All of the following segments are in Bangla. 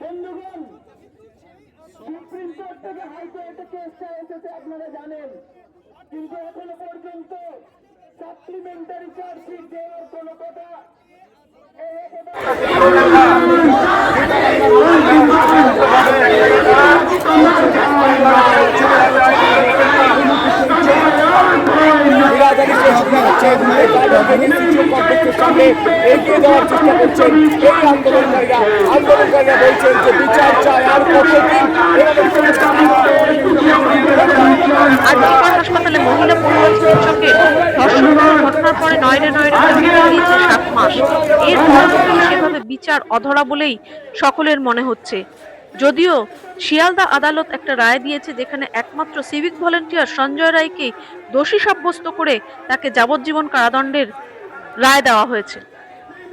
বন্ধুগণ, সুপ্রিম কোর্ট থেকে হাইকোর্টে কেসটা এসেছে আপনারা জানেন, কিন্তু এখনো পর্যন্ত সাপ্লিমেন্টারি চার্জশিট দেওয়ার কোনো কথা সামনে এগিয়ে যাওয়ার চেষ্টা করছেন এই আন্দোলনকারীরা বলছেন যে বিচার চায় আর কতদিন। হাসপাতালে মহিলা পড়ুয়া চিকিৎসকের ধর্ষণ ঘটনার পরে নয়রে দিয়েছে 7 মাস। এর পরবর্তী সেভাবে বিচার অধরা বলেই সকলের মনে হচ্ছে। যদিও শিয়ালদা আদালত একটা রায় দিয়েছে, যেখানে একমাত্র সিভিক ভলেন্টিয়ার সঞ্জয় রায়কে দোষী সাব্যস্ত করে তাকে যাবজ্জীবন কারাদণ্ডের রায় দেওয়া হয়েছে।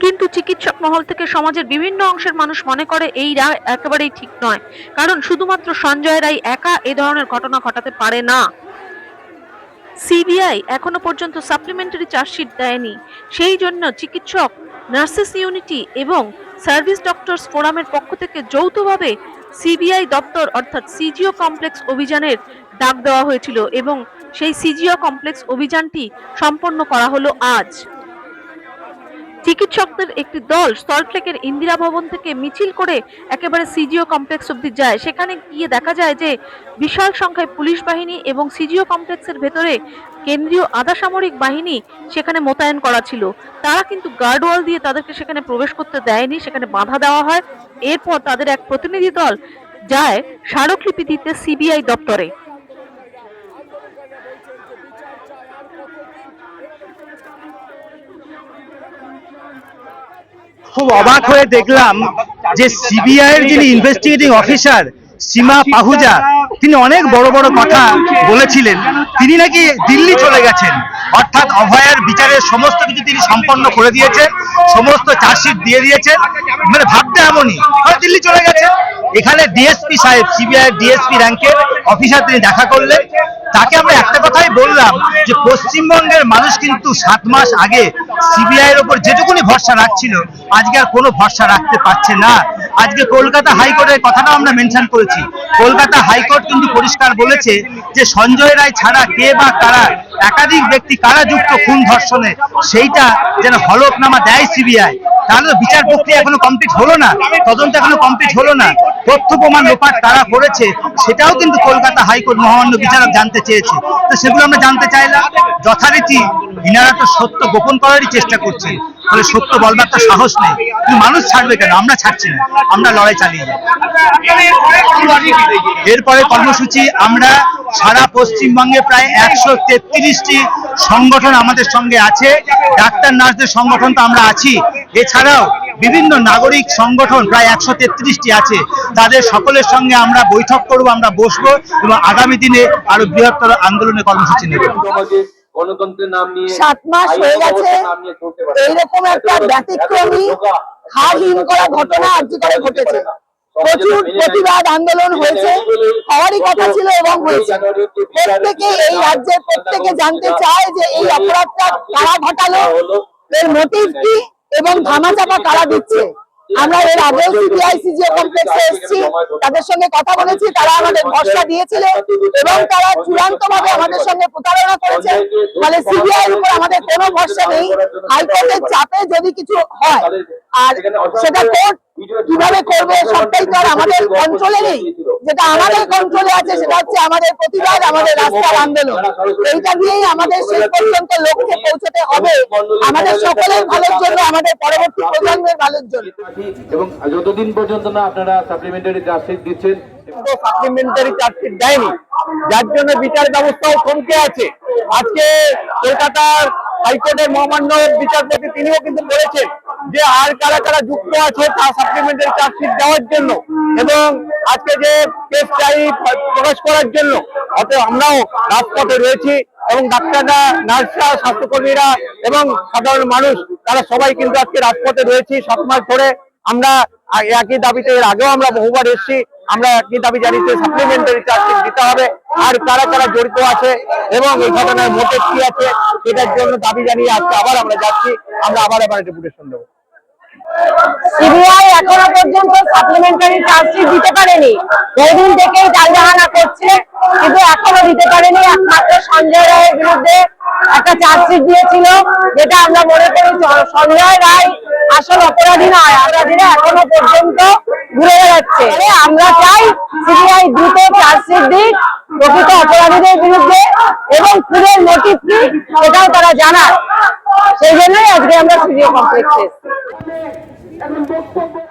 কিন্তু চিকিৎসক মহল থেকে সমাজের বিভিন্ন অংশের মানুষ মনে করে এই রায় একেবারেই ঠিক নয়, কারণ শুধুমাত্র সঞ্জয় রায় একা এ ধরনের ঘটনা ঘটাতে পারে না। সিবিআই এখনো পর্যন্ত সাপ্লিমেন্টারি চার্জশিট দেয়নি, সেই জন্য চিকিৎসক, নার্সেস ইউনিটি এবং সার্ভিস ডক্টরস ফোরামের পক্ষ থেকে যৌথভাবে সিবিআই দপ্তর অর্থাৎ সিজিও কমপ্লেক্স অভিযানের ডাক দেওয়া হয়েছিল এবং সেই সিজিও কমপ্লেক্স অভিযানটি সম্পন্ন করা হলো আজ। চিকিৎসকদের একটি দল সল্টলেকের ইন্দিরা ভবন থেকে মিছিল করে একেবারে সিজিও কমপ্লেক্স অবধি যায়। সেখানে গিয়ে দেখা যায় যে বিশাল সংখ্যায় পুলিশ বাহিনী এবং সিজিও কমপ্লেক্সের ভেতরে কেন্দ্রীয় আধা সামরিক বাহিনী সেখানে মোতায়েন করা ছিল। তারা কিন্তু গার্ডওয়াল দিয়ে তাদেরকে সেখানে প্রবেশ করতে দেয়নি, সেখানে বাধা দেওয়া হয়। এরপর তাদের এক প্রতিনিধি দল যায় স্মারকলিপি দিতে সিবিআই দপ্তরে। খুব অবাক হয়ে দেখলাম যে সিবিআই এর যিনি ইনভেস্টিগেটিং অফিসার সীমা পাহুজা, তিনি অনেক বড় বড় কথা বলেছিলেন। তিনি নাকি দিল্লি চলে গেছেন, অর্থাৎ অভয়ের বিচারের সমস্ত কিছু তিনি সম্পন্ন করে দিয়েছেন, সমস্ত চার্জশিট দিয়ে দিয়েছেন। মানে ভাবতে এমনই দিল্লি চলে গেছেন। এখানে ডিএসপি সাহেব, সিবিআই ডিএসপি র্যাঙ্কের অফিসার, তিনি দেখা করলেন। তাকে আমরা একটা কথাই বললাম যে পশ্চিমবঙ্গের মানুষ কিন্তু 7 মাস আগে সিবিআই এর উপর যেটুকুনি ভরসা রাখছিল, আজকে আর কোনো ভরসা রাখতে পারছে না। আজকে কলকাতা হাইকোর্টের কথাটা আমরা মেনশন করেছি। কলকাতা হাইকোর্ট কিন্তু পরিষ্কার বলেছে যে সঞ্জয় রায় ছাড়া কে বা কারা, একাধিক ব্যক্তি কারা যুক্ত খুন ধর্ষণে, সেইটা যেন হলফনামা দেয় সিবিআই। তাহলে বিচার প্রক্রিয়া এখনো কমপ্লিট হলো না, তদন্ত এখনো কমপ্লিট হলো না। তথ্য প্রমাণ লোপাট তারা করেছে, সেটাও কিন্তু কলকাতা হাইকোর্ট মহামান্য বিচারক জানতে চেয়েছে। তো সেগুলো আমরা জানতে চাইলাম। যথারীতি ইনারা তো সত্য গোপন করারই চেষ্টা করছে, তাহলে সত্য বলবার তো সাহস নেই। কিন্তু মানুষ ছাড়বে কেন? আমরা ছাড়ছি না, আমরা লড়াই চালিয়ে যাব। এরপরে কর্মসূচি আমরা সারা পশ্চিমবঙ্গে প্রায় 133টি সংগঠন আমাদের সঙ্গে আছে। ডাক্তার নার্সদের সংগঠন তো আমরা আছি, এছাড়াও বিভিন্ন নাগরিক সংগঠন প্রায় 133টি আছে। তাদের সকলের সঙ্গে আমরা বৈঠক করব, আমরা বসবো এবং আগামী দিনে আরো বৃহত্তর আন্দোলনের কর্মসূচি নেব। গণতন্ত্রের নাম নিয়ে 7 মাস হয়ে গেছে, এইরকম একটা ব্যতিক্রমী হারহীন করা ঘটনা আজকে ঘটেছে। প্রচুর প্রতিবাদ আন্দোলন হয়েছে, হওয়ারই কথা ছিল এবং হয়েছে। প্রত্যেকে এই রাজ্যের প্রত্যেকে জানতে চায় যে এই অপরাধটা কারা ঘটালো, এর মোটিভ কি এবং ধামাচাপা কারা দিচ্ছে। আমরা এর আগেও সিবিআই সিজিও কমপ্লেক্সে এসেছি, তাদের সঙ্গে কথা বলেছি, তারা আমাদের ভরসা দিয়েছিল এবং তারা চূড়ান্ত ভাবে আমাদের সঙ্গে প্রতারণা করেছে। ফলে সিবিআই এর উপর আমাদের কোনো ভরসা নেই। হাইকোর্টের চাপে যদি কিছু হয়, আর সেটা কোর্ট কিভাবে করবে সবটাই তো আর আমাদের কন্ট্রোলে নেই। যেটা আমাদের কন্ট্রোলে আছে সেটা হচ্ছে আমাদের প্রতিবাদ, আমাদের রাস্তার আন্দোলন। এইটা দিয়েই আমাদের শেষ পর্যন্ত লক্ষ্যে পৌঁছতে হবে, আমাদের সকলের ভালোর জন্য, আমাদের পরবর্তী প্রজন্মের ভালোর জন্য। এবং যতদিন পর্যন্ত না আপনারা সাপ্লিমেন্টারি চার্জশিট দিচ্ছেন, সাপ্লিমেন্টারি চার্জশিট দেয়নি, যার জন্য বিচার ব্যবস্থাও থমকে আছে। আজকে কলকাতার হাইকোর্টের মহামান্য বিচারপতি তিনিও কিন্তু বলেছেন যে আর কারা কারা যুক্ত আছে তা সাপ্লিমেন্টারি চার্জশিট দেওয়ার জন্য এবং আজকে যে কেস ডায়েরি প্রকাশ করার জন্য। অতএব আমরাও রাজপথে রয়েছি এবং ডাক্তাররা, নার্সরা, স্বাস্থ্যকর্মীরা এবং সাধারণ মানুষ, তারা সবাই কিন্তু আজকে রাজপথে রয়েছি। 7 মাস ধরে আমরা একই দাবিতে, এর আগেও আমরা বহুবার এসেছি, আমরা একই দাবি জানিয়েছি সাপ্লিমেন্টারি চার্জশিট দিতে হবে। আর কারা কারা জড়িত আছে এবং এই ঘটনার মোটিভ কি আছে সেটার জন্য দাবি জানিয়ে আজকে আবার আমরা যাচ্ছি, আমরা আবার ডেপুটেশন দেবো। সিবিআই এখনো পর্যন্ত সাপ্লিমেন্টারি চার্জশিট দিতে পারেনি, বহুদিন থেকেই টালবাহানা করছে, কিন্তু এখনো দিতে পারেনি। একমাত্র সঞ্জয় রায়ের বিরুদ্ধে একটা চার্জশিট দিয়েছিল, যেটা আমরা মনে করি সঞ্জয় রায় আসল অপরাধী নয়, অপরাধীরা এখনো পর্যন্ত ঘুরে বেড়াচ্ছে। আমরা চাই সিবিআই দ্রুত চার্জশিট দিক প্রকৃত অপরাধীদের বিরুদ্ধে, এবং খুনের মোটিভ কি সেটাও তারা জানায়। সেই জন্যই আজকে আমরা সিবিআই কমপ্লেক্সে এসেছি। এখন বক্তব্য